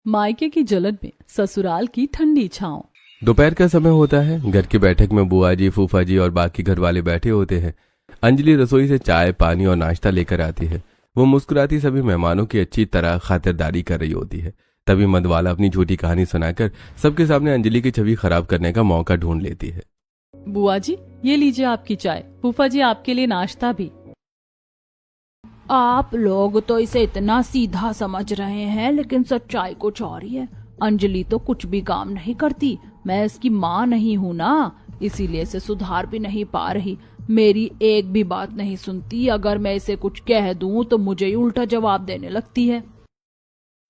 मायके की जलन में ससुराल की ठंडी छांव। दोपहर का समय होता है। घर की बैठक में बुआ जी, फूफा जी और बाकी घर वाले बैठे होते हैं। अंजलि रसोई से चाय, पानी और नाश्ता लेकर आती है। वो मुस्कुराती सभी मेहमानों की अच्छी तरह खातिरदारी कर रही होती है। तभी मधवाला अपनी झूठी कहानी सुनाकर सबके सामने अंजलि की छवि खराब करने का मौका ढूंढ लेती है। बुआ जी, ये लीजिए आपकी चाय। फूफा जी, आपके लिए नाश्ता भी। आप लोग तो इसे इतना सीधा समझ रहे हैं, लेकिन सच्चाई कुछ और ही है। अंजलि तो कुछ भी काम नहीं करती। मैं इसकी माँ नहीं हूँ ना, इसीलिए इसे सुधार भी नहीं पा रही। मेरी एक भी बात नहीं सुनती। अगर मैं इसे कुछ कह दूं तो मुझे ही उल्टा जवाब देने लगती है।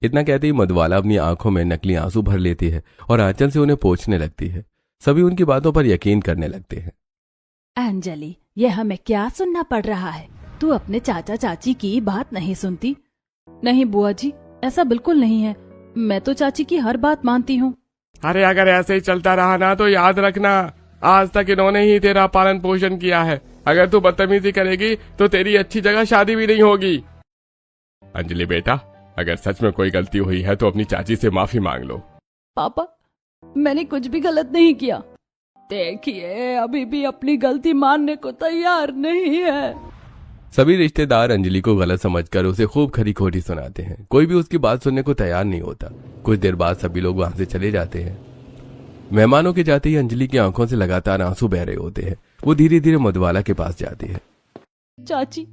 इतना कहते ही मधवाला अपनी आंखों में नकली आंसू भर लेती है और आंचल से उन्हें पोंछने लगती है। सभी उनकी बातों पर यकीन करने लगते हैं। अंजलि, यह हमें क्या सुनना पड़ रहा है? तू अपने चाचा चाची की बात नहीं सुनती? नहीं बुआ जी, ऐसा बिल्कुल नहीं है। मैं तो चाची की हर बात मानती हूँ। अरे अगर ऐसे ही चलता रहा ना तो याद रखना, आज तक इन्होंने ही तेरा पालन पोषण किया है। अगर तू बदतमीजी करेगी तो तेरी अच्छी जगह शादी भी नहीं होगी। अंजलि बेटा, अगर सच में कोई गलती हुई है तो अपनी चाची से माफी मांग लो। पापा, मैंने कुछ भी गलत नहीं किया। देखिए, अभी भी अपनी गलती मानने को तैयार नहीं है। सभी रिश्तेदार अंजलि को गलत समझकर उसे खूब खरी खोटी सुनाते हैं। कोई भी उसकी बात सुनने को तैयार नहीं होता। कुछ देर बाद सभी लोग वहां से चले जाते हैं। मेहमानों के जाते ही अंजलि की आंखों से लगातार आंसू बह रहे होते हैं। वो धीरे धीरे मधवाला के पास जाती है। चाची,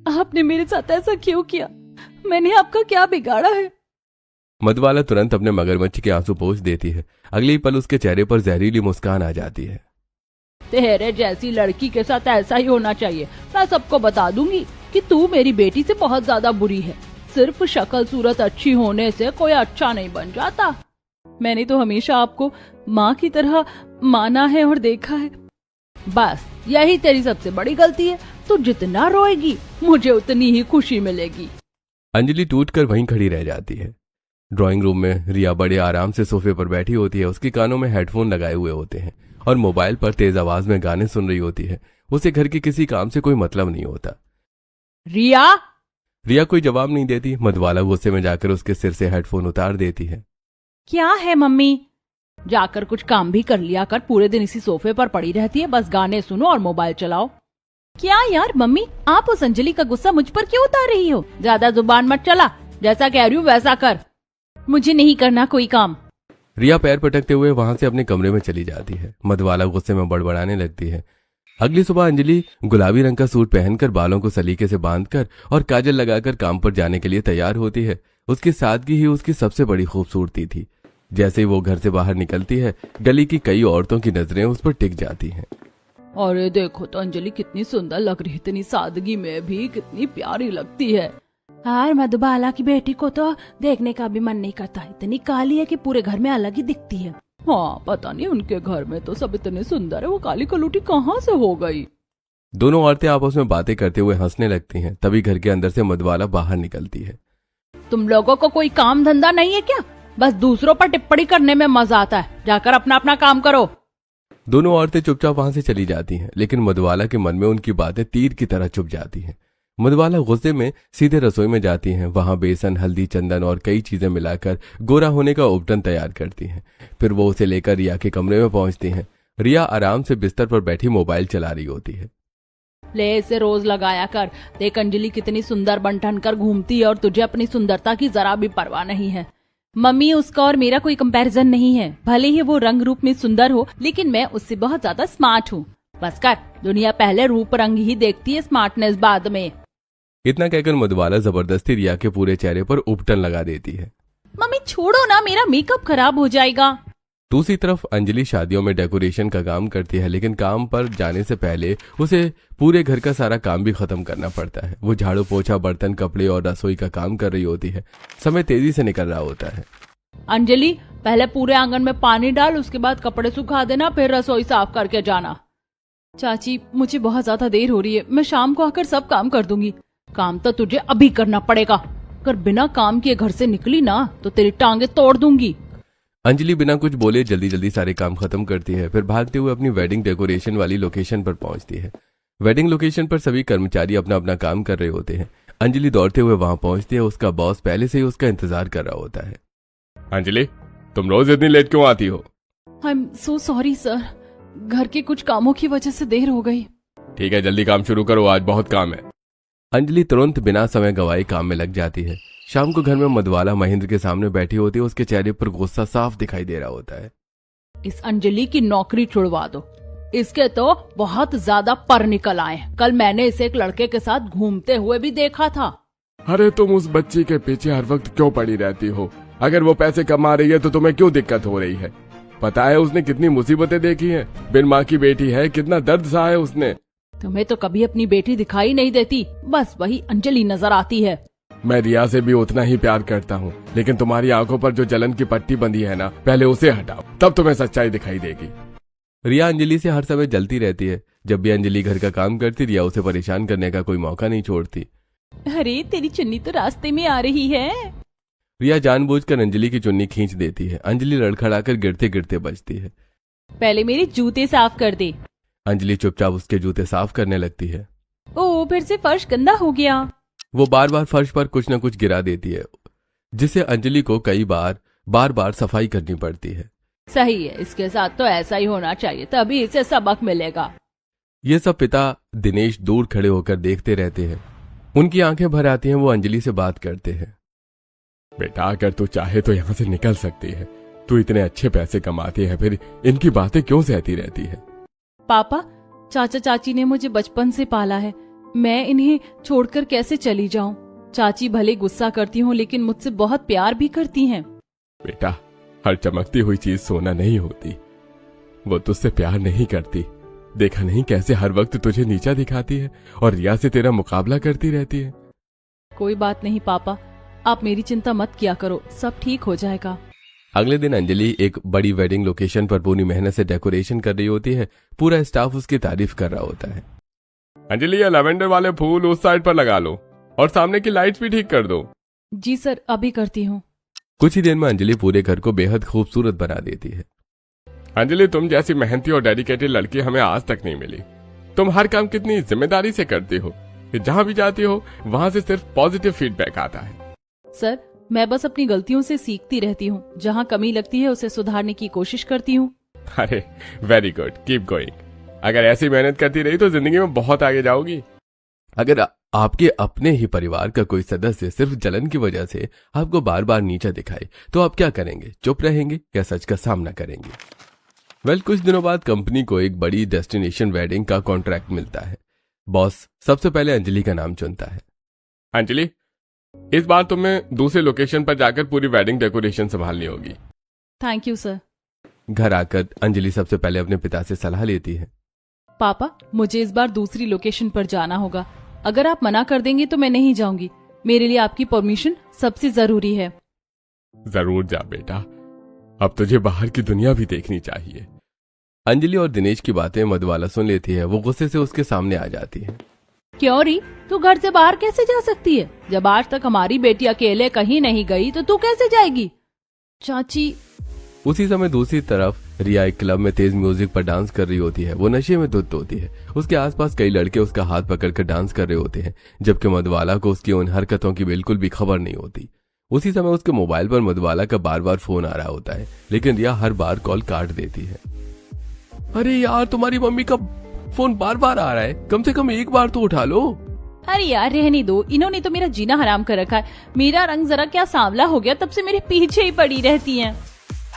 आपने मेरे साथ ऐसा क्यों किया? मैंने आपका क्या बिगाड़ा है? मधवाला तुरंत अपने मगरमच्छ के आंसू पोंछ देती है। अगले ही पल उसके चेहरे पर जहरीली मुस्कान आ जाती है। तेरे जैसी लड़की के साथ ऐसा ही होना चाहिए। मैं सबको बता दूंगी कि तू मेरी बेटी से बहुत ज्यादा बुरी है। सिर्फ शक्ल सूरत अच्छी होने से कोई अच्छा नहीं बन जाता। मैंने तो हमेशा आपको माँ की तरह माना है और देखा है। बस यही तेरी सबसे बड़ी गलती है। तू जितना रोएगी मुझे उतनी ही खुशी मिलेगी। अंजलि टूटकर वहीं खड़ी रह जाती है। ड्राइंग रूम में रिया बड़े आराम से सोफे पर बैठी होती है। उसके कानों में हेडफोन लगाए हुए होते हैं और मोबाइल पर तेज आवाज में गाने सुन रही होती है। उसे घर के किसी काम से कोई मतलब नहीं होता। रिया कोई जवाब नहीं देती। मधवाला गुस्से में जाकर उसके सिर से हेडफोन उतार देती है। क्या है मम्मी? जाकर कुछ काम भी कर लिया कर। पूरे दिन इसी सोफे पर पड़ी रहती है, बस गाने सुनो और मोबाइल चलाओ। क्या यार मम्मी, आप उस अंजलि का गुस्सा मुझ पर क्यों उतार रही हो? ज्यादा जुबान मत चला। जैसा कह रही हूँ वैसा कर। मुझे नहीं करना कोई काम। रिया पैर पटकते हुए वहां से अपने कमरे में चली जाती है। मधवाला गुस्से में बड़बड़ाने लगती है। अगली सुबह अंजलि गुलाबी रंग का सूट पहनकर, बालों को सलीके से बांधकर और काजल लगाकर काम पर जाने के लिए तैयार होती है। उसकी सादगी ही उसकी सबसे बड़ी खूबसूरती थी। जैसे ही वो घर से बाहर निकलती है, गली की कई औरतों की नजरें उस पर टिक जाती हैं। अरे देखो तो अंजलि कितनी सुंदर लग रही है। इतनी सादगी में भी कितनी प्यारी लगती है। यार, मधुबाला की बेटी को तो देखने का भी मन नहीं करता। इतनी काली है कि पूरे घर में अलग ही दिखती है। हाँ, पता नहीं उनके घर में तो सब इतने सुंदर है, वो काली कलूटी कहाँ से हो गई? दोनों औरतें आपस में बातें करते हुए हंसने लगती हैं। तभी घर के अंदर से मधवाला बाहर निकलती है। तुम लोगों को कोई काम धंधा नहीं है क्या? बस दूसरों पर टिप्पणी करने में मजा आता है। जाकर अपना अपना काम करो। दोनों औरतें चुपचाप वहां से चली जाती हैं, लेकिन मधवाला के मन में उनकी बातें तीर की तरह चुभ जाती हैं। मधवाला गुस्से में सीधे रसोई में जाती हैं। वहां बेसन, हल्दी, चंदन और कई चीजें मिलाकर गोरा होने का उपटन तैयार करती हैं। फिर वो उसे लेकर रिया के कमरे में पहुंचती हैं। रिया आराम से बिस्तर पर बैठी मोबाइल चला रही होती है। ले इसे रोज लगाया कर। देख अंजलि कितनी सुंदर बन ठन कर घूमती है और तुझे अपनी सुंदरता की जरा भी परवाह नहीं है। मम्मी, उसका और मेरा कोई कंपैरिजन नहीं है। भले ही वो रंग रूप में सुंदर हो, लेकिन मैं उससे बहुत ज्यादा स्मार्ट हूँ। बस कर। दुनिया पहले रूप रंग ही देखती है, स्मार्टनेस बाद में। इतना कहकर मधवाला जबरदस्ती रिया के पूरे चेहरे पर उपटन लगा देती है। मम्मी छोड़ो ना, मेरा मेकअप खराब हो जाएगा। दूसरी तरफ अंजलि शादियों में डेकोरेशन का काम करती है, लेकिन काम पर जाने से पहले उसे पूरे घर का सारा काम भी खत्म करना पड़ता है। वो झाड़ू, पोछा, बर्तन, कपड़े और रसोई का काम कर रही होती है। समय तेजी से निकल रहा होता है। अंजलि, पहले पूरे आंगन में पानी डाल, उसके बाद कपड़े सुखा देना, फिर रसोई साफ करके जाना। चाची, मुझे बहुत ज्यादा देर हो रही है। मैं शाम को आकर सब काम कर दूंगी। काम तो तुझे अभी करना पड़ेगा। अगर बिना काम किए घर से निकली ना तो तेरी टांगे तोड़ दूंगी। अंजलि बिना कुछ बोले जल्दी जल्दी सारे काम खत्म करती है। फिर भागते हुए अपनी वेडिंग डेकोरेशन वाली लोकेशन पर पहुंचती है। वेडिंग लोकेशन पर सभी कर्मचारी अपना अपना काम कर रहे होते हैं। अंजलि दौड़ते हुए वहां पहुंचती है। उसका बॉस पहले से ही उसका इंतजार कर रहा होता है। अंजलि, तुम रोज इतनी लेट क्यों आती हो? I am so sorry sir, घर के कुछ कामों की वजह से देर हो गई। ठीक है, जल्दी काम शुरू करो, आज बहुत काम है। अंजलि तुरंत बिना समय गवाए काम में लग जाती है। शाम को घर में मधुबाला महेंद्र के सामने बैठी होती है। उसके चेहरे पर गुस्सा साफ दिखाई दे रहा होता है। इस अंजलि की नौकरी छुड़वा दो, इसके तो बहुत ज्यादा पर निकल आए। कल मैंने इसे एक लड़के के साथ घूमते हुए भी देखा था। अरे तुम उस बच्ची के पीछे हर वक्त क्यों पड़ी रहती हो? अगर वो पैसे कमा रही है तो तुम्हें क्यों दिक्कत हो रही है? पता है उसने कितनी मुसीबतें देखी हैं? बिन माँ की बेटी है, कितना दर्द सहा है उसने। तुम्हें तो कभी अपनी बेटी दिखाई नहीं देती, बस वही अंजलि नजर आती है। मैं रिया से भी उतना ही प्यार करता हूँ, लेकिन तुम्हारी आंखों पर जो जलन की पट्टी बंधी है ना, पहले उसे हटाओ, तब तुम्हें सच्चाई दिखाई देगी। रिया अंजलि से हर समय जलती रहती है। जब भी अंजलि घर का काम करती, रिया उसे परेशान करने का कोई मौका नहीं छोड़ती। अरे तेरी चुन्नी तो रास्ते में आ रही है। रिया जानबूझकर अंजलि की चुन्नी खींच देती है। अंजलि लड़खड़ाकर गिरते गिरते बचती है। पहले मेरे जूते साफ कर दे। अंजलि चुपचाप उसके जूते साफ करने लगती है। ओ, फिर से फर्श गंदा हो गया। वो बार बार फर्श पर कुछ न कुछ गिरा देती है, जिससे अंजलि को कई बार बार सफाई करनी पड़ती है। सही है, इसके साथ तो ऐसा ही होना चाहिए, तभी इसे सबक मिलेगा। ये सब पिता दिनेश दूर खड़े होकर देखते रहते हैं। उनकी आंखें भर आती हैं। वो अंजलि से बात करते हैं। बेटा, अगर तू चाहे तो यहाँ से निकल सकती है। तू इतने अच्छे पैसे कमाती है, फिर इनकी बातें क्यों सहती रहती है? पापा, चाचा चाची ने मुझे बचपन से पाला है, मैं इन्हें छोड़कर कैसे चली जाऊं? चाची भले गुस्सा करती हूँ, लेकिन मुझसे बहुत प्यार भी करती हैं। बेटा, हर चमकती हुई चीज सोना नहीं होती। वो तुझसे प्यार नहीं करती। देखा नहीं कैसे हर वक्त तुझे नीचा दिखाती है और रिया से तेरा मुकाबला करती रहती है। कोई बात नहीं पापा, आप मेरी चिंता मत किया करो, सब ठीक हो जाएगा। अगले दिन अंजलि एक बड़ी वेडिंग लोकेशन पर पूरी मेहनत से डेकोरेशन कर रही होती है। पूरा स्टाफ उसकी तारीफ कर रहा होता है। अंजलि, ये लैवेंडर वाले फूल उस साइड पर लगा लो और सामने की लाइट्स भी ठीक कर दो। जी सर, अभी करती हूँ। कुछ ही देर में अंजलि पूरे घर को बेहद खूबसूरत बना देती है। अंजलि, तुम जैसी मेहनती और डेडिकेटेड लड़की हमें आज तक नहीं मिली। तुम हर काम कितनी जिम्मेदारी से करती हो कि जहाँ भी जाती हो वहाँ से सिर्फ पॉजिटिव फीडबैक आता है। सर, मैं बस अपनी गलतियों से सीखती रहती हूँ। जहाँ कमी लगती है उसे सुधारने की कोशिश करती हूँ। अरे वेरी गुड, कीप गोइंग। अगर ऐसी मेहनत करती रही तो जिंदगी में बहुत आगे जाओगी। अगर आपके अपने ही परिवार का कोई सदस्य सिर्फ जलन की वजह से आपको बार बार नीचा दिखाए तो आप क्या करेंगे? चुप रहेंगे या सच का सामना करेंगे? कुछ दिनों बाद कंपनी को एक बड़ी डेस्टिनेशन वेडिंग का कॉन्ट्रैक्ट मिलता है। बॉस सबसे पहले अंजलि का नाम चुनता है। अंजलि, इस बार तुम्हें दूसरे लोकेशन पर जाकर पूरी वेडिंग डेकोरेशन संभालनी होगी। Thank you sir. घर आकर अंजलि सबसे पहले अपने पिता से सलाह लेती है। पापा, मुझे इस बार दूसरी लोकेशन पर जाना होगा। अगर आप मना कर देंगे तो मैं नहीं जाऊंगी। मेरे लिए आपकी परमिशन सबसे जरूरी है। जरूर जा बेटा, अब तुझे बाहर की दुनिया भी देखनी चाहिए। अंजलि और दिनेश की बातें मधुबाला सुन लेती है। वो गुस्से से उसके सामने आ जाती है। क्यों री, तू घर से बाहर कैसे जा सकती है? जब आज तक हमारी बेटी अकेले कहीं नहीं गई तो तू कैसे जाएगी? चाची। उसी समय दूसरी तरफ रिया एक क्लब में तेज म्यूजिक पर डांस कर रही होती है। वो नशे में धुत होती है। उसके आसपास कई लड़के उसका हाथ पकड़कर डांस कर रहे होते हैं, जबकि मधुबाला को उसकी उन हरकतों की बिल्कुल भी खबर नहीं होती। उसी समय उसके मोबाइल पर मधुबाला का बार बार फोन आ रहा होता है, लेकिन रिया हर बार कॉल काट देती है। अरे यार, तुम्हारी मम्मी का फोन बार बार आ रहा है, कम से कम एक बार तो उठा लो। अरे यार, रहने दो, इन्होंने तो मेरा जीना हराम कर रखा है। मेरा रंग जरा क्या सांवला हो गया, तब से मेरे पीछे ही पड़ी रहती हैं।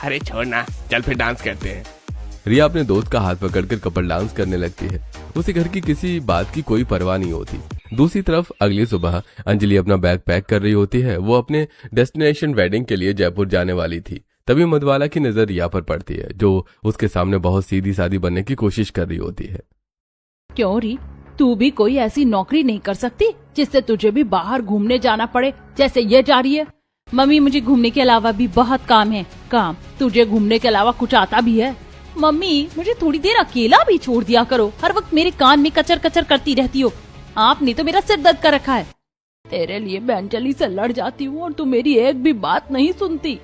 अरे छोड़ ना, चल फिर डांस करते हैं। रिया अपने दोस्त का हाथ पकड़कर कपल डांस करने लगती है। उसे घर की किसी बात की कोई परवाह नहीं होती। दूसरी तरफ अगली सुबह अंजलि अपना बैग पैक कर रही होती है। वो अपने डेस्टिनेशन वेडिंग के लिए जयपुर जाने वाली थी। तभी मधुबाला की नजर रिया पर पड़ती है, जो उसके सामने बहुत सीधी सादी बनने की कोशिश कर रही होती है। क्यों री, तू भी कोई ऐसी नौकरी नहीं कर सकती जिससे तुझे भी बाहर घूमने जाना पड़े जैसे ये जा रही है? मम्मी, मुझे घूमने के अलावा भी बहुत काम है। काम? तुझे घूमने के अलावा कुछ आता भी है? मम्मी, मुझे थोड़ी देर अकेला भी छोड़ दिया करो। हर वक्त मेरे कान में कचर कचर करती रहती हो। आपने तो मेरा सिर दर्द कर रखा है। तेरे लिए मैं अंजलि से लड़ जाती हूँ और तू मेरी एक भी बात नहीं सुनती।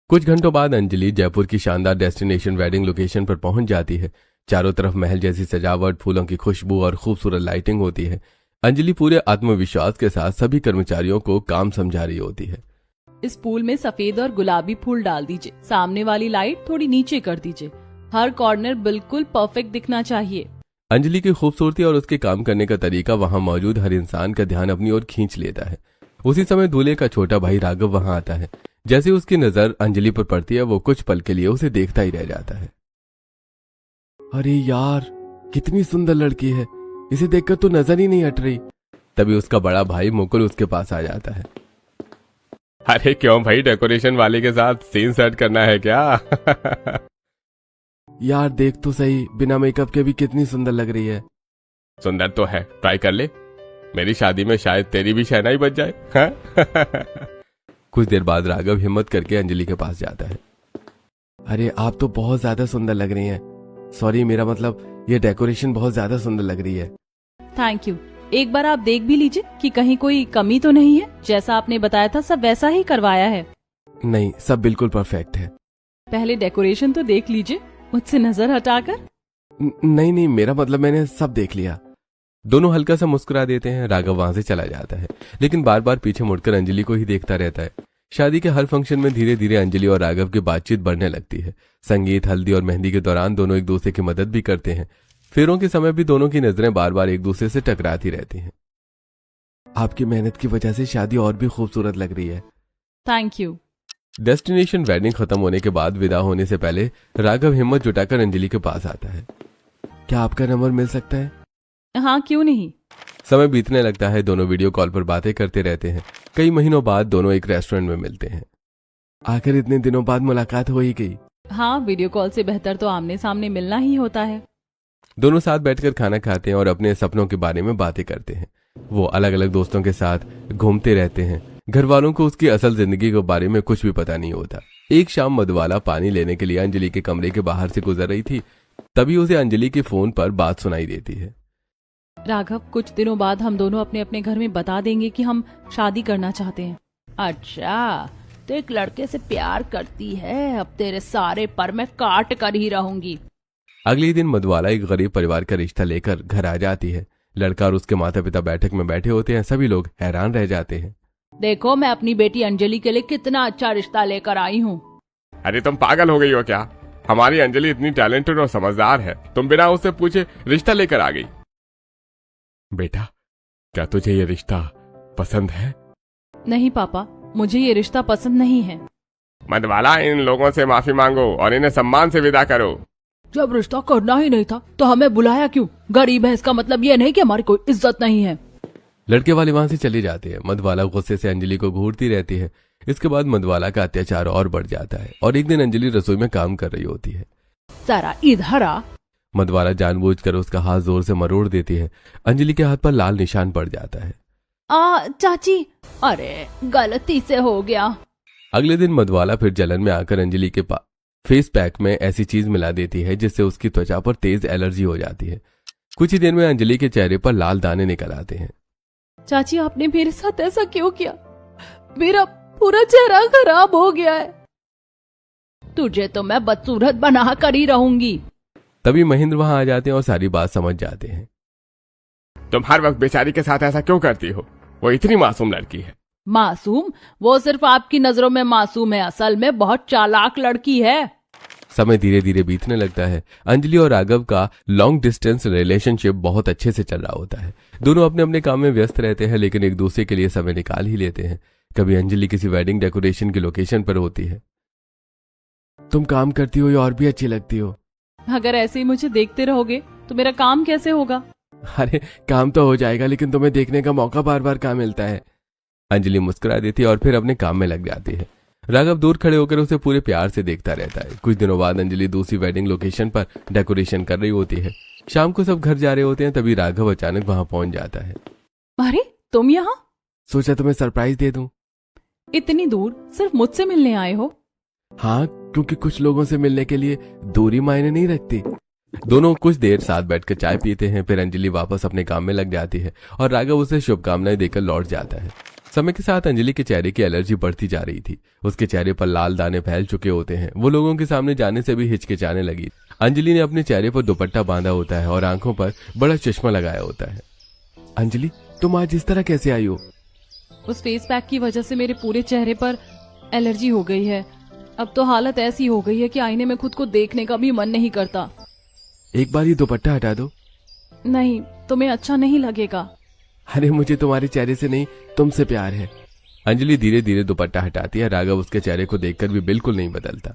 कुछ घंटों बाद अंजलि जयपुर की शानदार डेस्टिनेशन वेडिंग लोकेशन पर पहुंच जाती है। चारों तरफ महल जैसी सजावट, फूलों की खुशबू और खूबसूरत लाइटिंग होती है। अंजलि पूरे आत्मविश्वास के साथ सभी कर्मचारियों को काम समझा रही होती है। इस फूल में सफेद और गुलाबी फूल डाल दीजिए। सामने वाली लाइट थोड़ी नीचे कर दीजिए। हर कॉर्नर बिल्कुल परफेक्ट दिखना चाहिए। अंजलि की खूबसूरती और उसके काम करने का तरीका वहां मौजूद हर इंसान का ध्यान अपनी ओर खींच लेता है। उसी समय दूल्हे का छोटा भाई राघव वहां आता है। जैसे उसकी नजर अंजलि पर पड़ती है वो कुछ पल के लिए उसे देखता ही रह जाता है। अरे यार, कितनी सुंदर लड़की है, इसे देखकर तो नजर ही नहीं हट रही। तभी उसका बड़ा भाई मुकुल उसके पास आ जाता है। अरे क्यों भाई, डेकोरेशन वाले के साथ सीन सेट करना है क्या? यार देख तो सही, बिना मेकअप के भी कितनी सुंदर लग रही है। सुंदर तो है, ट्राई कर ले। मेरी शादी में शायद तेरी भी शहनाई बच जाए। हाँ? कुछ देर बाद राघव हिम्मत करके अंजलि के पास जाता है। अरे आप तो बहुत ज्यादा सुंदर लग रही हैं। सॉरी, मेरा मतलब ये डेकोरेशन बहुत ज्यादा सुंदर लग रही है। Thank you. एक बार आप देख भी लीजिए कि कहीं कोई कमी तो नहीं है। जैसा आपने बताया था सब वैसा ही करवाया है। नहीं, सब बिल्कुल परफेक्ट है। पहले डेकोरेशन तो देख लीजिए मुझसे नजर हटाकर। नहीं नहीं, मेरा मतलब मैंने सब देख लिया। दोनों हल्का सा मुस्कुरा देते हैं। राघव वहां से चला जाता है, लेकिन बार बार पीछे मुड़कर अंजलि को ही देखता रहता है। शादी के हर फंक्शन में धीरे धीरे अंजलि और राघव की बातचीत बढ़ने लगती है। संगीत, हल्दी और मेहंदी के दौरान दोनों एक दूसरे की मदद भी करते हैं। फेरों के समय भी दोनों की नजरें बार बार एक दूसरे से टकराती रहती हैं। आपकी मेहनत की वजह से शादी और भी खूबसूरत लग रही है। Thank you. डेस्टिनेशन वेडिंग खत्म होने के बाद विदा होने से पहले राघव हिम्मत जुटाकर अंजलि के पास आता है। क्या आपका नंबर मिल सकता है? हाँ, क्यों नहीं। समय बीतने लगता है। दोनों वीडियो कॉल पर बातें करते रहते हैं। कई महीनों बाद दोनों एक रेस्टोरेंट में मिलते हैं। आखिर इतने दिनों बाद मुलाकात हो ही गई। हाँ, वीडियो कॉल से बेहतर तो आमने सामने मिलना ही होता है। दोनों साथ बैठकर खाना खाते हैं और अपने सपनों के बारे में बातें करते हैं। वो अलग अलग दोस्तों के साथ घूमते रहते हैं। घर वालों को उसकी असल जिंदगी के बारे में कुछ भी पता नहीं होता। एक शाम मधुबाला पानी लेने के लिए अंजलि के कमरे के बाहर से गुजर रही थी। तभी उसे अंजलि के फोन पर बात सुनाई देती है। राघव, कुछ दिनों बाद हम दोनों अपने अपने घर में बता देंगे कि हम शादी करना चाहते हैं। अच्छा, तो एक लड़के से प्यार करती है। अब तेरे सारे पर मैं काट कर ही रहूंगी। अगले दिन मधुबाला एक गरीब परिवार का रिश्ता लेकर घर आ जाती है। लड़का और उसके माता पिता बैठक में बैठे होते हैं। सभी लोग हैरान रह जाते हैं। देखो, मैं अपनी बेटी अंजलि के लिए कितना अच्छा रिश्ता लेकर आई हूँ। अरे तुम पागल हो गई हो क्या? हमारी अंजलि इतनी टैलेंटेड और समझदार है, तुम बिना उससे पूछे रिश्ता लेकर आ गई। बेटा, क्या तुझे ये रिश्ता पसंद है? नहीं पापा, मुझे ये रिश्ता पसंद नहीं है। मधुबाला, इन लोगों से माफी मांगो और इन्हें सम्मान से विदा करो। जब रिश्ता करना ही नहीं था तो हमें बुलाया क्यों? गरीब है इसका मतलब ये नहीं कि हमारी कोई इज्जत नहीं है। लड़के वाले वहां से चले जाते हैं। मधुबाला गुस्से से अंजलि को घूरती रहती है। इसके बाद मधुबाला का अत्याचार और बढ़ जाता है और एक दिन अंजलि रसोई में काम कर रही होती है। जरा इधर आ। मधुबाला जानबूझकर उसका हाथ जोर से मरोड़ देती है। अंजलि के हाथ पर लाल निशान पड़ जाता है। चाची। अरे, गलती से हो गया। अगले दिन मधुबाला फिर जलन में आकर अंजलि के फेस पैक में ऐसी चीज मिला देती है जिससे उसकी त्वचा पर तेज एलर्जी हो जाती है। कुछ ही देर में अंजलि के चेहरे पर लाल दाने निकल आते हैं। चाची, आपने मेरे साथ ऐसा क्यों किया? मेरा पूरा चेहरा खराब हो गया है। तुझे तो मैं बदसूरत बना कर ही रहूंगी। तभी महेंद्र वहां आ जाते हैं और सारी बात समझ जाते हैं। तुम हर वक्त बेचारी के साथ ऐसा क्यों करती हो? वो इतनी मासूम लड़की है। मासूम? वो सिर्फ आपकी नजरों में मासूम है, असल में बहुत चालाक लड़की है। समय धीरे धीरे बीतने लगता है। अंजलि और राघव का लॉन्ग डिस्टेंस रिलेशनशिप बहुत अच्छे से चल रहा होता है। दोनों अपने अपने काम में व्यस्त रहते हैं, लेकिन एक दूसरे के लिए समय निकाल ही लेते हैं। कभी अंजलि किसी वेडिंग डेकोरेशन की लोकेशन पर होती है। तुम काम करती हो या और भी अच्छी लगती हो। अगर ऐसे ही मुझे देखते रहोगे तो मेरा काम कैसे होगा? अरे काम तो हो जाएगा, लेकिन तुम्हें देखने का मौका बार बार कहाँ मिलता है। अंजलि मुस्कुरा देती है और फिर अपने काम में लग जाती है। राघव दूर खड़े होकर उसे पूरे प्यार से देखता रहता है। कुछ दिनों बाद अंजलि दूसरी वेडिंग लोकेशन पर डेकोरेशन कर रही होती है। शाम को सब घर जा रहे होते हैं, तभी राघव अचानक वहां पहुंच जाता है। अरे, तुम यहाँ? सोचा तुम्हें सरप्राइज दे दूं। इतनी दूर सिर्फ मुझसे मिलने आए हो? हाँ, क्योंकि कुछ लोगों से मिलने के लिए दूरी मायने नहीं रखती। दोनों कुछ देर साथ बैठकर चाय पीते हैं। फिर अंजलि वापस अपने काम में लग जाती है और राघव उसे शुभकामनाएं देकर लौट जाता है। समय के साथ अंजलि के चेहरे की एलर्जी बढ़ती जा रही थी। उसके चेहरे पर लाल दाने फैल चुके होते हैं। वो लोगों के सामने जाने से भी हिचकिचाने लगी। अंजलि ने अपने चेहरे पर दुपट्टा बांधा होता है और आंखों पर बड़ा चश्मा लगाया होता है। अंजलि, तुम आज इस तरह कैसे आई हो? उस फेस पैक की वजह से मेरे पूरे चेहरे पर एलर्जी हो गई है। अब तो हालत ऐसी हो गई है कि आईने में खुद को देखने का भी मन नहीं करता। एक बार ये दुपट्टा हटा दो। नहीं, तुम्हें अच्छा नहीं लगेगा। अरे मुझे तुम्हारे चेहरे से नहीं, तुमसे प्यार है। अंजलि धीरे धीरे दुपट्टा हटाती है। राघव उसके चेहरे को देखकर भी बिल्कुल नहीं बदलता।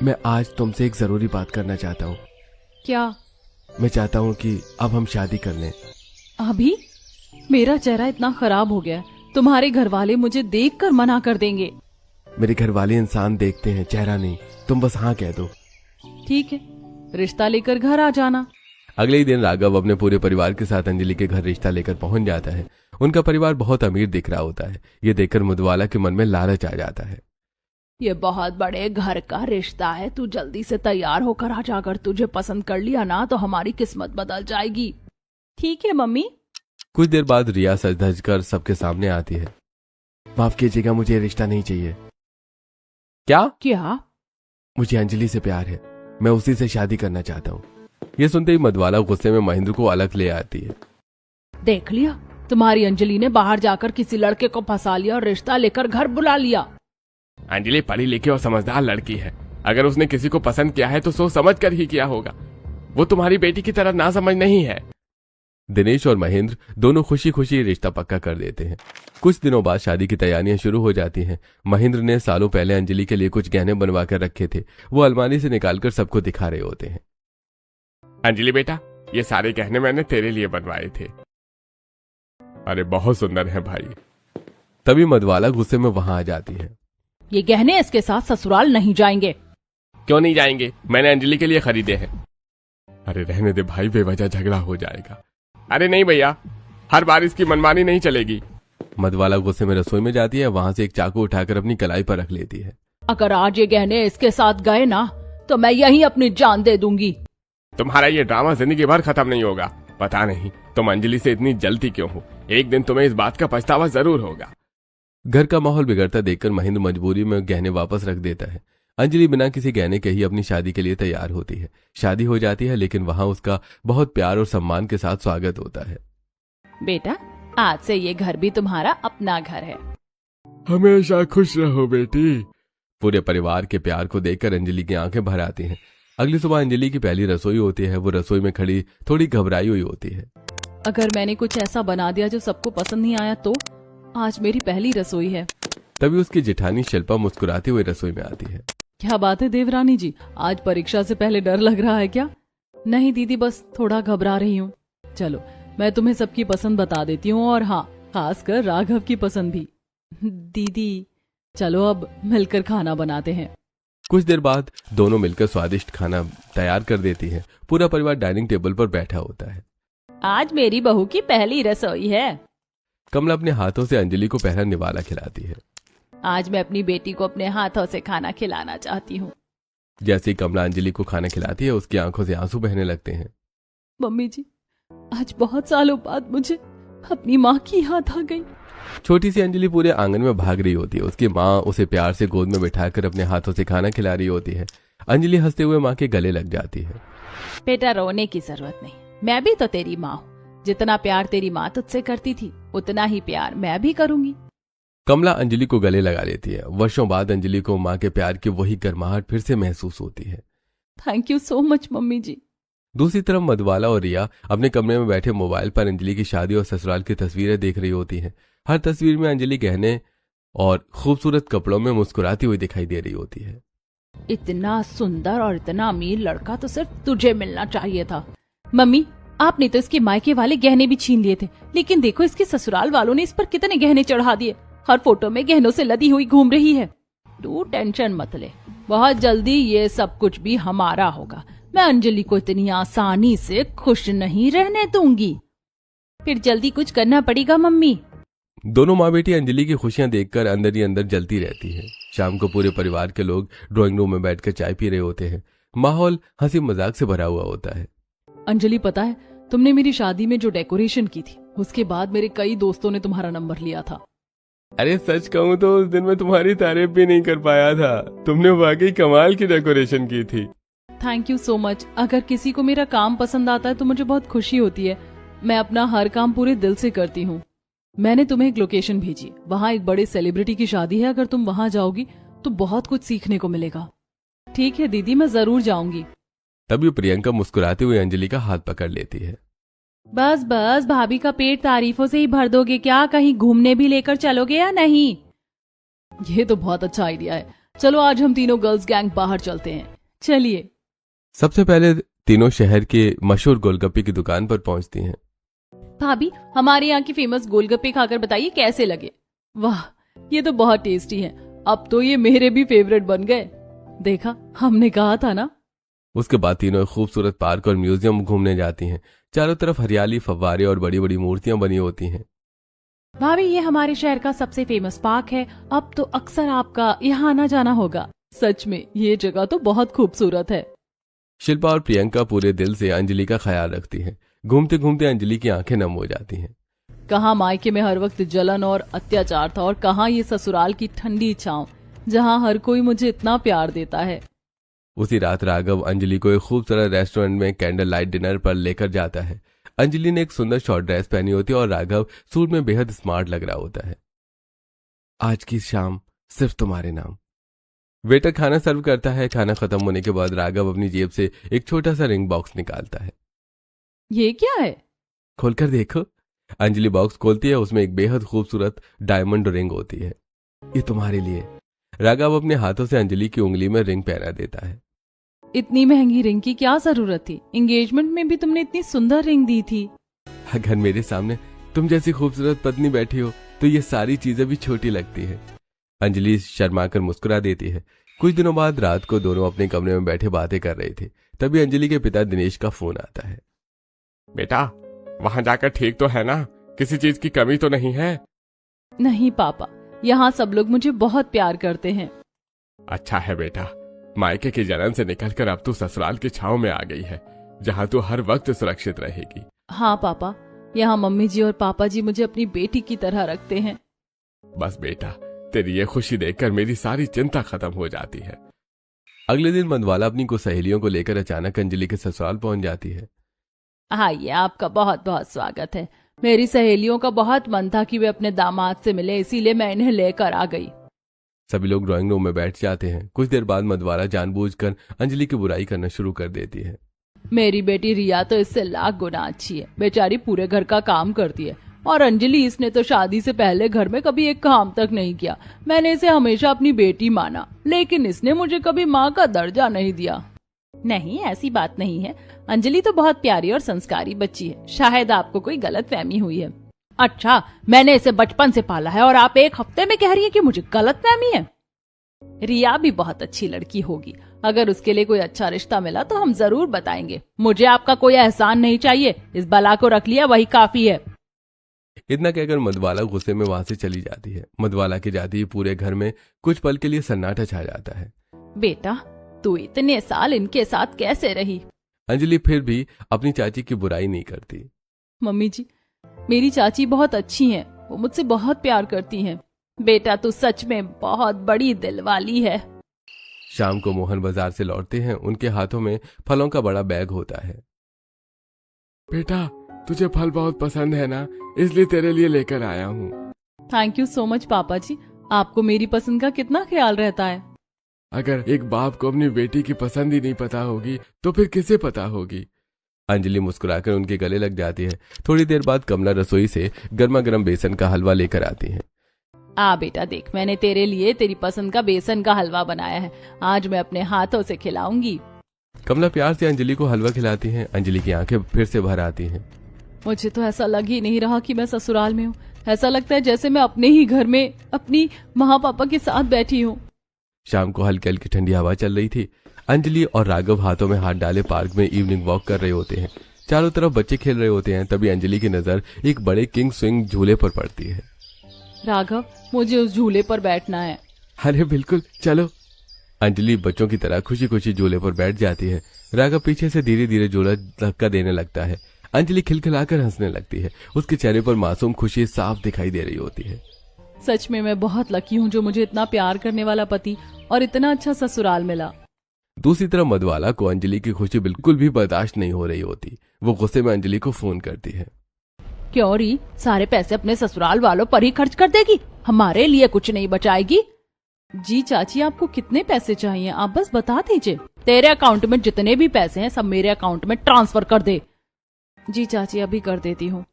मैं आज तुमसे एक जरूरी बात करना चाहता हूँ। क्या? मैं चाहता हूँ कि अब हम शादी कर लें। अभी? मेरा चेहरा इतना खराब हो गया है, तुम्हारे घर वाले मुझे देखकर मना कर देंगे। मेरे घर वाले इंसान देखते हैं, चेहरा नहीं। तुम बस हाँ कह दो। ठीक है, रिश्ता लेकर घर आ जाना। अगले ही दिन राघव अपने पूरे परिवार के साथ अंजलि के घर रिश्ता लेकर पहुंच जाता है। उनका परिवार बहुत अमीर दिख रहा होता है। ये देखकर मधुबाला के मन में लालच आ जाता है। ये बहुत बड़े घर का रिश्ता है, तू जल्दी से तैयार होकर आ जा। अगर तुझे पसंद कर लिया ना तो हमारी किस्मत बदल जाएगी। ठीक है मम्मी। कुछ देर बाद रिया सज धज कर सबके सामने आती है। माफ कीजिएगा, मुझे रिश्ता नहीं चाहिए। क्या? मुझे अंजलि से प्यार है, मैं उसी से शादी करना चाहता हूँ। ये सुनते ही मधुबाला गुस्से में महेंद्र को अलग ले आती है। देख लिया, तुम्हारी अंजलि ने बाहर जाकर किसी लड़के को फंसा लिया और रिश्ता लेकर घर बुला लिया। अंजलि पढ़ी लिखी और समझदार लड़की है। अगर उसने किसी को पसंद किया है तो सोच समझ कर ही किया होगा। वो तुम्हारी बेटी की तरह ना समझ नहीं है। दिनेश और महेंद्र दोनों खुशी खुशी रिश्ता पक्का कर देते हैं। कुछ दिनों बाद शादी की तैयारियां शुरू हो जाती हैं। महेंद्र ने सालों पहले अंजलि के लिए कुछ गहने बनवा कर रखे थे, वो अलमारी से निकालकर सबको दिखा रहे होते हैं। अंजलि बेटा, ये सारे गहने मैंने तेरे लिए बनवाए थे। अरे बहुत सुंदर है भाई। तभी मधुबाला गुस्से में वहां आ जाती है। ये गहने इसके साथ ससुराल नहीं जाएंगे। क्यों नहीं जाएंगे? मैंने अंजलि के लिए खरीदे हैं। अरे रहने दे भाई, बेवजह झगड़ा हो जाएगा। अरे नहीं भैया, हर बार इसकी मनमानी नहीं चलेगी। मधुबाला गुस्से में रसोई में जाती है। वहां से एक चाकू उठाकर अपनी कलाई पर रख लेती है। अगर आज ये गहने इसके साथ गए ना तो मैं यहीं अपनी जान दे दूंगी। तुम्हारा ये ड्रामा जिंदगी भर खत्म नहीं होगा। पता नहीं तुम अंजलि से इतनी जलती क्यों हो। एक दिन तुम्हें इस बात का पछतावा जरूर होगा। घर का माहौल बिगड़ता देखकर महेंद्र मजबूरी में गहने वापस रख देता है। अंजलि बिना किसी गहने के ही अपनी शादी के लिए तैयार होती है। शादी हो जाती है, लेकिन वहां उसका बहुत प्यार और सम्मान के साथ स्वागत होता है। बेटा, आज से ये घर भी तुम्हारा अपना घर है। हमेशा खुश रहो बेटी। पूरे परिवार के प्यार को देखकर अंजलि की आंखें भर आती हैं। अगली सुबह अंजलि की पहली रसोई होती है। वो रसोई में खड़ी थोड़ी घबराई हुई होती है। अगर मैंने कुछ ऐसा बना दिया जो सबको पसंद नहीं आया तो? आज मेरी पहली रसोई है। तभी उसकी जेठानी शिल्पा मुस्कुराते हुए रसोई में आती है। क्या बात है देवरानी जी, आज परीक्षा से पहले डर लग रहा है क्या? नहीं दीदी, बस थोड़ा घबरा रही हूँ। चलो मैं तुम्हें सबकी पसंद बता देती हूँ, और हाँ, खासकर राघव की पसंद भी। दीदी चलो अब मिलकर खाना बनाते हैं। कुछ देर बाद दोनों मिलकर स्वादिष्ट खाना तैयार कर देती हैं। पूरा परिवार डाइनिंग टेबल पर बैठा होता है। आज मेरी बहू की पहली रसोई है। कमला अपने हाथों से अंजलि को पहला निवाला खिलाती है। आज मैं अपनी बेटी को अपने हाथों से खाना खिलाना चाहती हूँ। जैसे ही कमला अंजलि को खाना खिलाती है, उसकी आंखों से आंसू बहने लगते हैं। मम्मी जी, आज बहुत सालों बाद मुझे अपनी माँ की याद आ गई। छोटी सी अंजलि पूरे आंगन में भाग रही होती है। उसकी माँ उसे प्यार से गोद में बिठाकर अपने हाथों से खाना खिला रही होती है। अंजलि हंसते हुए माँ के गले लग जाती है। बेटा, रोने की जरूरत नहीं, मैं भी तो तेरी माँ हूँ। जितना प्यार तेरी माँ तुझसे करती थी, उतना ही प्यार मैं भी करूंगी। कमला अंजलि को गले लगा लेती है। वर्षों बाद अंजलि को माँ के प्यार की वही गर्माहट फिर से महसूस होती है। Thank you so much mummy ji. दूसरी तरफ मधुबाला और रिया अपने कमरे में बैठे मोबाइल पर अंजलि की शादी और ससुराल की तस्वीरें देख रही होती हैं। हर तस्वीर में अंजलि गहने और खूबसूरत कपड़ों में मुस्कुराती हुई दिखाई दे रही होती है। इतना सुंदर और इतना अमीर लड़का तो सिर्फ तुझे मिलना चाहिए था। मम्मी, आपने तो इसके मायके वाले गहने भी छीन लिए थे, लेकिन देखो इसके ससुराल वालों ने इस पर कितने गहने चढ़ा दिए। हर फोटो में गहनों से लदी हुई घूम रही है। तू टेंशन मत ले, बहुत जल्दी ये सब कुछ भी हमारा होगा। मैं अंजलि को इतनी आसानी से खुश नहीं रहने दूंगी। फिर जल्दी कुछ करना पड़ेगा मम्मी। दोनों माँ बेटी अंजलि की खुशियां देखकर अंदर ही अंदर जलती रहती है। शाम को पूरे परिवार के लोग ड्राइंग रूम में बैठकर चाय पी रहे होते हैं। माहौल हंसी मजाक से भरा हुआ होता है। अंजलि, पता है तुमने मेरी शादी में जो डेकोरेशन की थी, उसके बाद मेरे कई दोस्तों ने तुम्हारा नंबर लिया था। अरे सच कहूँ तो उस दिन मैं तुम्हारी तारीफ भी नहीं कर पाया था। तुमने वाकई कमाल की डेकोरेशन की थी। Thank you so much. अगर किसी को मेरा काम पसंद आता है तो मुझे बहुत खुशी होती है। मैं अपना हर काम पूरे दिल से करती हूँ। मैंने तुम्हें एक लोकेशन भेजी, वहाँ एक बड़े सेलिब्रिटी की शादी है। अगर तुम वहाँ जाओगी तो बहुत कुछ सीखने को मिलेगा। ठीक है दीदी, मैं जरूर जाऊंगी। तभी प्रियंका मुस्कुराते हुए अंजलि का हाथ पकड़ लेती है। बस बस, भाभी का पेट तारीफों से ही भर दोगे क्या? कहीं घूमने भी लेकर चलोगे या नहीं? ये तो बहुत अच्छा आइडिया है। चलो आज हम तीनों गर्ल्स गैंग बाहर चलते हैं। चलिए। सबसे पहले तीनों शहर के मशहूर गोलगप्पे की दुकान पर पहुंचती हैं। भाभी, हमारे यहाँ की फेमस गोलगप्पे खाकर बताइए कैसे लगे। वाह, ये तो बहुत टेस्टी है। अब तो ये मेरे भी फेवरेट बन गए। देखा, हमने कहा था ना। उसके बाद तीनों एक खूबसूरत पार्क और म्यूजियम घूमने जाती हैं। चारों तरफ हरियाली, फव्वारे और बड़ी बड़ी मूर्तियां बनी होती हैं। भाभी, ये हमारे शहर का सबसे फेमस पार्क है। अब तो अक्सर आपका यहाँ आना जाना होगा। सच में ये जगह तो बहुत खूबसूरत है। शिल्पा और प्रियंका पूरे दिल से अंजलि का ख्याल रखती हैं। घूमते घूमते अंजलि की आंखें नम हो जाती हैं। कहाँ मायके में हर वक्त जलन और अत्याचार था, और कहाँ ये ससुराल की ठंडी छांव जहाँ हर कोई मुझे इतना प्यार देता है। उसी रात राघव अंजलि को एक खूबसूरत रेस्टोरेंट में कैंडल लाइट डिनर पर लेकर जाता है। अंजलि ने एक सुंदर शॉर्ट ड्रेस पहनी होती है और राघव सूट में बेहद स्मार्ट लग रहा होता है। आज की शाम सिर्फ तुम्हारे नाम। वेटर खाना सर्व करता है। खाना खत्म होने के बाद राघव अपनी जेब से एक छोटा सा रिंग बॉक्स निकालता है। ये क्या है? खोलकर देखो। अंजलि बॉक्स खोलती है। उसमें एक बेहद खूबसूरत डायमंड रिंग होती है। ये तुम्हारे लिए। राघव अपने हाथों से अंजलि की उंगली में रिंग पहना देता है। इतनी महंगी रिंग की क्या जरूरत थी? एंगेजमेंट में भी तुमने इतनी सुंदर रिंग दी थी। अगर मेरे सामने तुम जैसी खूबसूरत पत्नी बैठी हो तो ये सारी चीजें भी छोटी लगती है। अंजलि शर्माकर मुस्कुरा देती है। कुछ दिनों बाद रात को दोनों अपने कमरे में बैठे बातें कर रहे थे। तभी अंजलि के पिता दिनेश का फोन आता है। बेटा, वहां जाकर ठीक तो है ना? किसी चीज की कमी तो नहीं है? नहीं पापा, यहाँ सब लोग मुझे बहुत प्यार करते हैं। अच्छा है बेटा, मायके की जलन से निकलकर अब तू ससुराल की छांव में आ गई है, जहाँ तू हर वक्त सुरक्षित रहेगी। हाँ पापा, यहाँ मम्मी जी और पापा जी मुझे अपनी बेटी की तरह रखते हैं। बस बेटा, तेरी ये खुशी देखकर मेरी सारी चिंता खत्म हो जाती है। अगले दिन मधवाला अपनी कुछ सहेलियों को लेकर अचानक अंजलि के ससुराल पहुंच जाती है। आइए, आपका बहुत बहुत स्वागत है। मेरी सहेलियों का बहुत मन था कि वे अपने दामाद से मिले, इसीलिए मैं इन्हें लेकर आ गई। सभी लोग ड्राइंग रूम में बैठ जाते हैं। कुछ देर बाद मधवाला जानबूझकर अंजलि की बुराई करना शुरू कर देती है। मेरी बेटी रिया तो इससे लाख गुना अच्छी है। बेचारी पूरे घर का काम करती है, और अंजलि, इसने तो शादी से पहले घर में कभी एक काम तक नहीं किया। मैंने इसे हमेशा अपनी बेटी माना, लेकिन इसने मुझे कभी माँ का दर्जा नहीं दिया। नहीं, ऐसी बात नहीं है। अंजलि तो बहुत प्यारी और संस्कारी बच्ची है। शायद आपको कोई गलतफहमी हुई है। अच्छा, मैंने इसे बचपन से पाला है और आप एक हफ्ते में कह रही है कि मुझे गलतफहमी है? रिया भी बहुत अच्छी लड़की होगी। अगर उसके लिए कोई अच्छा रिश्ता मिला तो हम जरूर बताएंगे। मुझे आपका कोई एहसान नहीं चाहिए। इस बला को रख लिया, वही काफी है। इतना कहकर मधवाला गुस्से में वहां से चली जाती है। मधवाला के जाते ही पूरे घर में कुछ पल के लिए सन्नाटा छा जाता है। बेटा, तू इतने साल इनके साथ कैसे रही? अंजलि फिर भी अपनी चाची की बुराई नहीं करती। मम्मी जी, मेरी चाची बहुत अच्छी हैं। वो मुझसे बहुत प्यार करती हैं। बेटा, तू सच में बहुत बड़ी दिल वाली है। शाम को मोहन बाजार से लौटते हैं। उनके हाथों में फलों का बड़ा बैग होता है। बेटा, तुझे फल बहुत पसंद है ना, इसलिए तेरे लिए लेकर आया हूँ। थैंक यू सो मच पापा जी। आपको मेरी पसंद का कितना ख्याल रहता है। अगर एक बाप को अपनी बेटी की पसंद ही नहीं पता होगी तो फिर किसे पता होगी? अंजलि मुस्कुराकर उनके गले लग जाती है। थोड़ी देर बाद कमला रसोई से गर्मा गर्म बेसन का हलवा लेकर आती है। आ बेटा, देख, मैंने तेरे लिए तेरी पसंद का बेसन का हलवा बनाया है। आज मैं अपने हाथों से खिलाऊंगी। कमला प्यार से अंजलि को हलवा खिलाती है। अंजलि की आंखें फिर से भर आती हैं। मुझे तो ऐसा लग ही नहीं रहा कि मैं ससुराल में हूँ। ऐसा लगता है जैसे मैं अपने ही घर में अपनी माँ पापा के साथ बैठी हूँ। शाम को हल्की हल्की ठंडी हवा चल रही थी। अंजलि और राघव हाथों में हाथ डाले पार्क में इवनिंग वॉक कर रहे होते हैं। चारों तरफ बच्चे खेल रहे होते हैं। तभी अंजलि की नजर एक बड़े किंग स्विंग झूले पर पड़ती है। राघव, मुझे उस झूले पर बैठना है। अरे बिल्कुल, चलो। अंजलि बच्चों की तरह खुशी खुशी झूले पर बैठ जाती है। राघव पीछे से धीरे धीरे झूला धक्का देने लगता है। अंजलि खिलखिलाकर हंसने लगती है। उसके चेहरे पर मासूम खुशी साफ दिखाई दे रही होती है। सच में मैं बहुत लकी हूँ जो मुझे इतना प्यार करने वाला पति और इतना अच्छा ससुराल मिला। दूसरी तरफ मधवाला को अंजलि की खुशी बिल्कुल भी बर्दाश्त नहीं हो रही होती। वो गुस्से में अंजलि को फोन करती है। क्यों री, सारे पैसे अपने ससुराल वालों पर ही खर्च कर देगी, हमारे लिए कुछ नहीं बचाएगी। जी चाची, आपको कितने पैसे चाहिए, आप बस बता दीजिए। तेरे अकाउंट में जितने भी पैसे हैं सब मेरे अकाउंट में ट्रांसफर कर दे। जी चाची, अभी कर देती हूँ।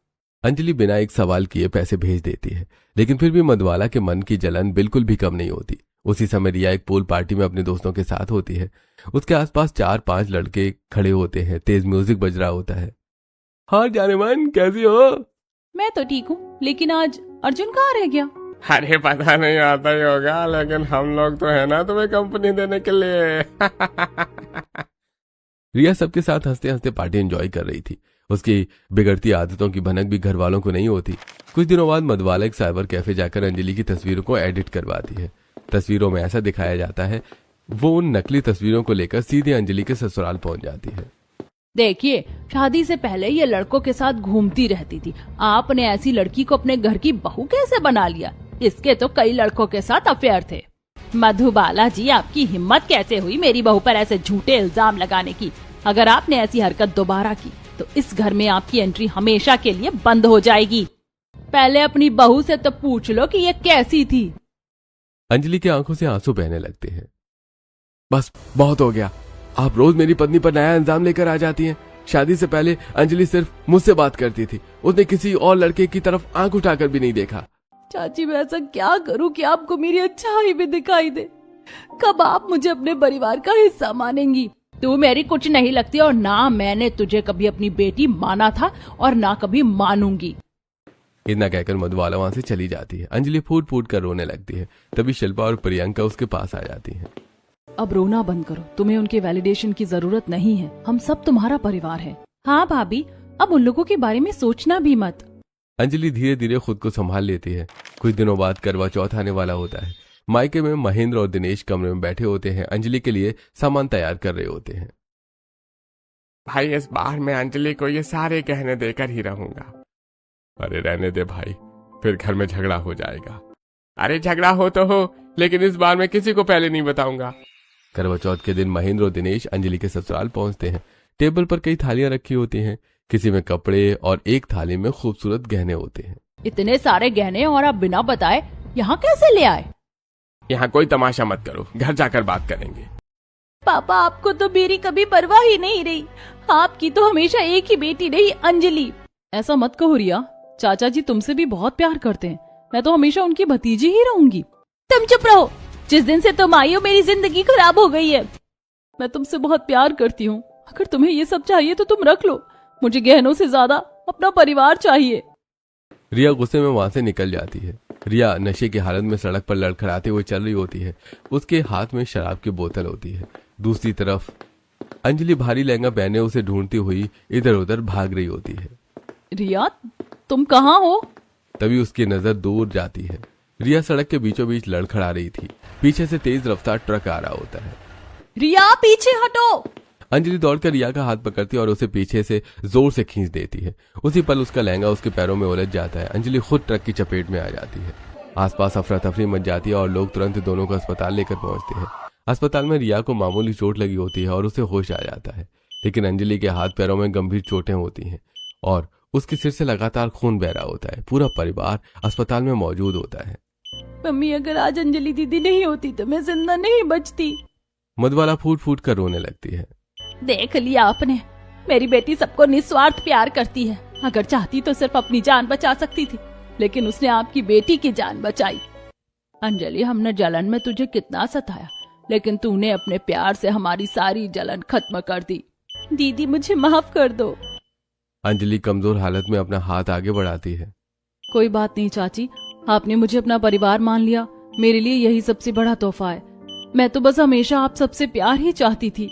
अंजलि बिना एक सवाल किए पैसे भेज देती है, लेकिन फिर भी मधवाला के मन की जलन बिल्कुल भी कम नहीं होती। उसी समय रिया एक पूल पार्टी में अपने दोस्तों के साथ होती है। उसके आसपास 4-5 लड़के खड़े होते हैं, तेज म्यूजिक बज रहा होता है। हाँ जाने मन, कैसी हो? मैं तो ठीक हूँ, लेकिन आज अर्जुन कहाँ रह गया? अरे पता नहीं, आता ही होगा, लेकिन हम लोग तो है ना तुम्हें कंपनी देने के लिए। रिया सबके साथ हंसते हंसते पार्टी एंजॉय कर रही थी। उसकी बिगड़ती आदतों की भनक भी घर वालों को नहीं होती। कुछ दिनों बाद मधवाला एक साइबर कैफे जाकर अंजलि की तस्वीरों को एडिट करवाती है। तस्वीरों में ऐसा दिखाया जाता है वो उन नकली तस्वीरों को लेकर सीधे अंजलि के ससुराल पहुंच जाती है। देखिए, शादी से पहले ये लड़कों के साथ घूमती रहती थी, आपने ऐसी लड़की को अपने घर की बहू कैसे बना लिया? इसके तो कई लड़कों के साथ अफेयर थे। मधुबाला जी, आपकी हिम्मत कैसे हुई मेरी बहू पर ऐसे झूठे इल्जाम लगाने की? अगर आपने ऐसी हरकत दोबारा की तो इस घर में आपकी एंट्री हमेशा के लिए बंद हो जाएगी। पहले अपनी बहू से तो पूछ लो कि ये कैसी थी। अंजलि की आंखों से आंसू बहने लगते हैं। बस बहुत हो गया, आप रोज मेरी पत्नी पर नया इल्जाम लेकर आ जाती हैं। शादी से पहले अंजलि सिर्फ मुझसे बात करती थी, उसने किसी और लड़के की तरफ आंख उठाकर भी नहीं देखा। चाची, मैं ऐसा क्या करूं कि आपको मेरी अच्छाई भी दिखाई दे? कब आप मुझे अपने परिवार का हिस्सा मानेंगी? तू मेरी कुछ नहीं लगती, और ना मैंने तुझे कभी अपनी बेटी माना था और ना कभी मानूंगी। इतना कहकर मधुबाला वहां से चली जाती है। अंजलि फूट फूट कर रोने लगती है। तभी शिल्पा और प्रियंका उसके पास आ जाती हैं। अब रोना बंद करो, तुम्हें उनके वैलिडेशन की जरूरत नहीं है, हम सब तुम्हारा परिवार है। हाँ भाभी, अब उन लोगों के बारे में सोचना भी मत। अंजलि धीरे धीरे खुद को संभाल लेती है। कुछ दिनों बाद करवा चौथ आने वाला होता है। मायके में महेंद्र और दिनेश कमरे में बैठे होते हैं, अंजलि के लिए सामान तैयार कर रहे होते हैं। भाई इस बार मैं अंजलि को ये सारे गहने देकर ही रहूंगा। अरे रहने दे भाई, फिर घर में झगड़ा हो जाएगा। अरे झगड़ा हो तो हो, लेकिन इस बार मैं किसी को पहले नहीं बताऊंगा। करवा चौथ के दिन महेंद्र और दिनेश अंजलि के ससुराल पहुंचते हैं। टेबल पर कई थालियां रखी होती हैं, किसी में कपड़े और एक थाली में खूबसूरत गहने होते हैं। इतने सारे गहने और आप बिना बताए यहाँ कैसे ले आए? यहाँ कोई तमाशा मत करो, घर जाकर बात करेंगे। पापा, आपको तो मेरी कभी परवाह ही नहीं रही। आपकी तो हमेशा एक ही बेटी रही, अंजलि। ऐसा मत कहो रिया, चाचा जी तुमसे भी बहुत प्यार करते हैं। मैं तो हमेशा उनकी भतीजी ही रहूंगी। तुम चुप रहो, जिस दिन से तुम आई हो मेरी जिंदगी खराब हो गई है। मैं तुमसे बहुत प्यार करती हूँ, अगर तुम्हें ये सब चाहिए तो तुम रख लो, मुझे गहनों से ज्यादा अपना परिवार चाहिए। रिया गुस्से में वहां से निकल जाती है। रिया नशे की हालत में सड़क पर लड़खड़ाते हुए चल रही होती है। उसके हाथ में शराब की बोतल होती है। दूसरी तरफ अंजलि भारी लहंगा पहने उसे ढूंढती हुई इधर उधर भाग रही होती है। रिया, तुम कहाँ हो? तभी उसकी नजर दूर जाती है। रिया सड़क के बीचों बीच लड़खड़ा रही थी। पीछे से तेज रफ्तार ट्रक आ रहा होता है। रिया, पीछे हटो। अंजलि दौड़कर रिया का हाथ पकड़ती है और उसे पीछे से जोर से खींच देती है। उसी पल उसका लहंगा उसके पैरों में उलझ जाता है। अंजलि खुद ट्रक की चपेट में आ जाती है। आसपास अफरा तफरी मच जाती है और लोग तुरंत दोनों को अस्पताल लेकर पहुंचते हैं। अस्पताल में रिया को मामूली चोट लगी होती है और उसे होश आ जाता है, लेकिन अंजलि के हाथ पैरों में गंभीर चोटें होती हैं और उसके सिर से लगातार खून बह रहा होता है। पूरा परिवार अस्पताल में मौजूद होता है। मम्मी, अगर आज अंजलि दीदी नहीं होती तो मैं जिंदा नहीं बचती। मधुबाला फूट फूट कर रोने लगती है। देख लिया आपने, मेरी बेटी सबको निस्वार्थ प्यार करती है। अगर चाहती तो सिर्फ अपनी जान बचा सकती थी, लेकिन उसने आपकी बेटी की जान बचाई। अंजलि, हमने जलन में तुझे कितना सताया, लेकिन तूने अपने प्यार से हमारी सारी जलन खत्म कर दी। दीदी, मुझे माफ कर दो। अंजलि कमजोर हालत में अपना हाथ आगे बढ़ाती है। कोई बात नहीं चाची, आपने मुझे अपना परिवार मान लिया, मेरे लिए यही सबसे बड़ा तोहफा है। मैं तो बस हमेशा आप सबसे प्यार ही चाहती थी।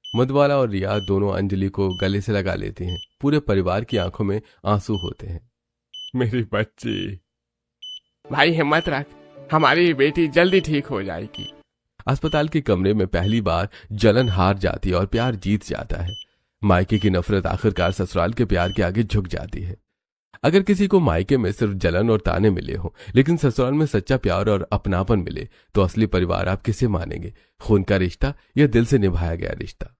मधुबाला और रिया दोनों अंजलि को गले से लगा लेती हैं। पूरे परिवार की आंखों में आंसू होते हैं। मेरी बच्ची, भाई हिम्मत रख, हमारी बेटी जल्दी ठीक हो जाएगी। अस्पताल के कमरे में पहली बार जलन हार जाती है और प्यार जीत जाता है। मायके की नफरत आखिरकार ससुराल के प्यार के आगे झुक जाती है। अगर किसी को मायके में सिर्फ जलन और ताने मिले हो, लेकिन ससुराल में सच्चा प्यार और अपनापन मिले, तो असली परिवार आप किसे मानेंगे? खून का रिश्ता या दिल से निभाया गया रिश्ता?